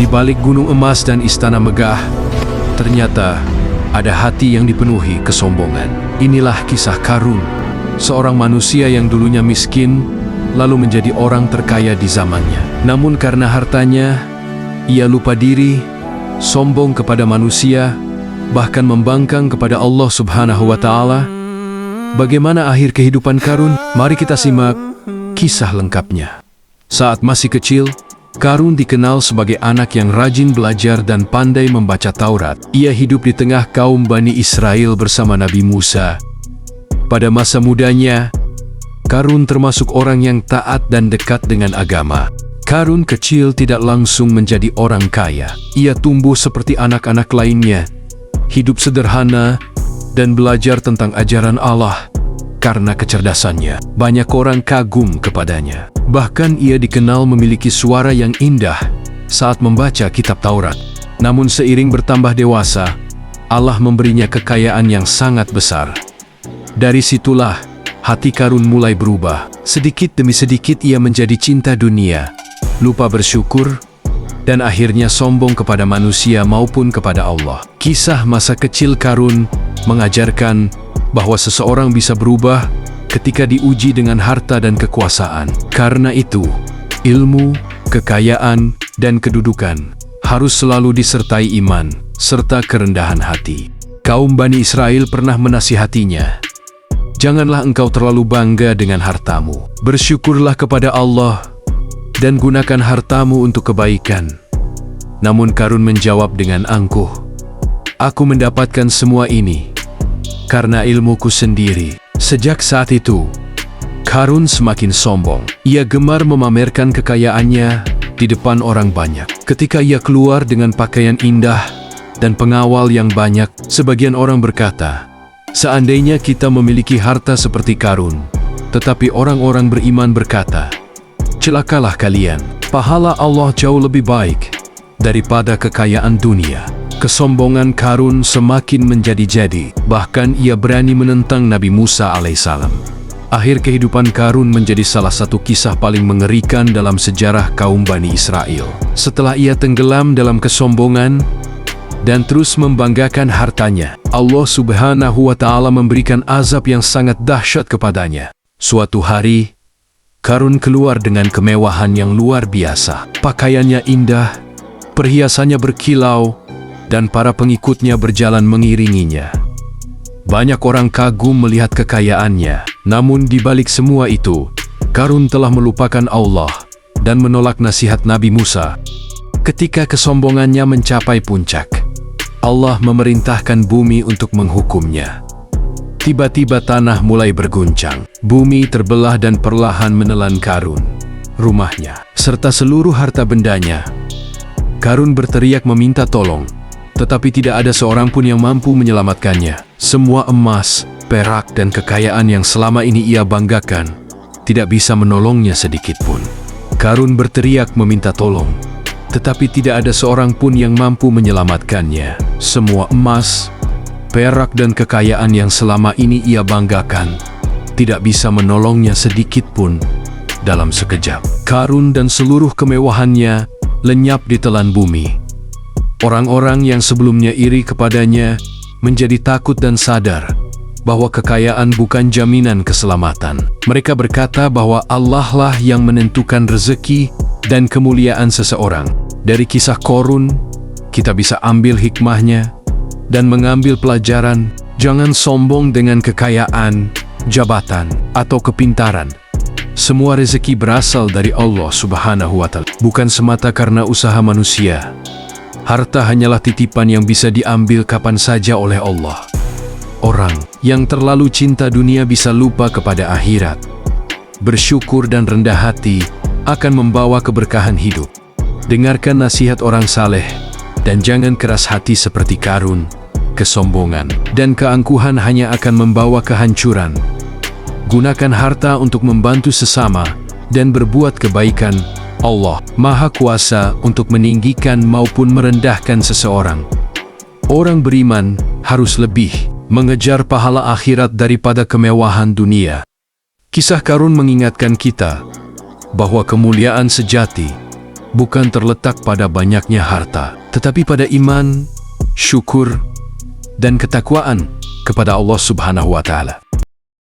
balik gunung emas dan istana megah, ternyata ada hati yang dipenuhi kesombongan. Inilah kisah Qarun, seorang manusia yang dulunya miskin, lalu menjadi orang terkaya di zamannya. Namun karena hartanya, ia lupa diri, sombong kepada manusia, bahkan membangkang kepada Allah Subhanahu wa Ta'ala. Bagaimana akhir kehidupan Qarun? Mari kita simak kisah lengkapnya. Saat masih kecil, Qarun dikenal sebagai anak yang rajin belajar dan pandai membaca Taurat. Ia hidup di tengah kaum Bani Israel bersama Nabi Musa. Pada masa mudanya, Qarun termasuk orang yang taat dan dekat dengan agama. Qarun kecil tidak langsung menjadi orang kaya. Ia tumbuh seperti anak-anak lainnya, hidup sederhana, dan belajar tentang ajaran Allah. Karena kecerdasannya, banyak orang kagum kepadanya. Bahkan ia dikenal memiliki suara yang indah saat membaca kitab Taurat. Namun seiring bertambah dewasa, Allah memberinya kekayaan yang sangat besar. Dari situlah hati Qarun mulai berubah. Sedikit demi sedikit ia menjadi cinta dunia, lupa bersyukur, dan akhirnya sombong kepada manusia maupun kepada Allah. Kisah masa kecil Qarun mengajarkan bahwa seseorang bisa berubah ketika diuji dengan harta dan kekuasaan. Karena itu, ilmu, kekayaan, dan kedudukan harus selalu disertai iman serta kerendahan hati. Kaum Bani Israel pernah menasihatinya, "Janganlah engkau terlalu bangga dengan hartamu. Bersyukurlah kepada Allah dan gunakan hartamu untuk kebaikan." Namun Qarun menjawab dengan angkuh, "Aku mendapatkan semua ini karena ilmuku sendiri." Sejak saat itu, Qarun semakin sombong. Ia gemar memamerkan kekayaannya di depan orang banyak. Ketika ia keluar dengan pakaian indah dan pengawal yang banyak, sebagian orang berkata, "Seandainya kita memiliki harta seperti Qarun." Tetapi orang-orang beriman berkata, "Celakalah kalian, pahala Allah jauh lebih baik daripada kekayaan dunia." Kesombongan Qarun semakin menjadi-jadi, bahkan ia berani menentang Nabi Musa alaihissalam. Akhir kehidupan Qarun menjadi salah satu kisah paling mengerikan dalam sejarah kaum Bani Israel. Setelah ia tenggelam dalam kesombongan dan terus membanggakan hartanya, Allah Subhanahu wa Ta'ala memberikan azab yang sangat dahsyat kepadanya. Suatu hari, Qarun keluar dengan kemewahan yang luar biasa. Pakaiannya indah, perhiasannya berkilau, dan para pengikutnya berjalan mengiringinya. Banyak orang kagum melihat kekayaannya. Namun di balik semua itu, Qarun telah melupakan Allah dan menolak nasihat Nabi Musa. Ketika kesombongannya mencapai puncak, Allah memerintahkan bumi untuk menghukumnya. Tiba-tiba tanah mulai berguncang. Bumi terbelah dan perlahan menelan Qarun, rumahnya, serta seluruh harta bendanya. Qarun berteriak meminta tolong, tetapi tidak ada seorang pun yang mampu menyelamatkannya. Semua emas, perak, dan kekayaan yang selama ini ia banggakan tidak bisa menolongnya sedikit pun. Qarun berteriak meminta tolong, tetapi tidak ada seorang pun yang mampu menyelamatkannya. Semua emas, perak, dan kekayaan yang selama ini ia banggakan tidak bisa menolongnya sedikit pun dalam sekejap. Qarun dan seluruh kemewahannya lenyap ditelan bumi. Orang-orang yang sebelumnya iri kepadanya menjadi takut dan sadar bahwa kekayaan bukan jaminan keselamatan. Mereka berkata bahwa Allah lah yang menentukan rezeki dan kemuliaan seseorang. Dari kisah Qarun, kita bisa ambil hikmahnya dan mengambil pelajaran. Jangan sombong dengan kekayaan, jabatan, atau kepintaran. Semua rezeki berasal dari Allah Subhanahu wa Ta'ala, bukan semata karena usaha manusia. Harta hanyalah titipan yang bisa diambil kapan saja oleh Allah. Orang yang terlalu cinta dunia bisa lupa kepada akhirat. Bersyukur dan rendah hati akan membawa keberkahan hidup. Dengarkan nasihat orang saleh dan jangan keras hati seperti Qarun. Kesombongan dan keangkuhan hanya akan membawa kehancuran. Gunakan harta untuk membantu sesama dan berbuat kebaikan. Allah Maha Kuasa untuk meninggikan maupun merendahkan seseorang. Orang beriman harus lebih mengejar pahala akhirat daripada kemewahan dunia. Kisah Qarun mengingatkan kita bahwa kemuliaan sejati bukan terletak pada banyaknya harta, tetapi pada iman, syukur, dan ketakwaan kepada Allah Subhanahu wa Ta'ala.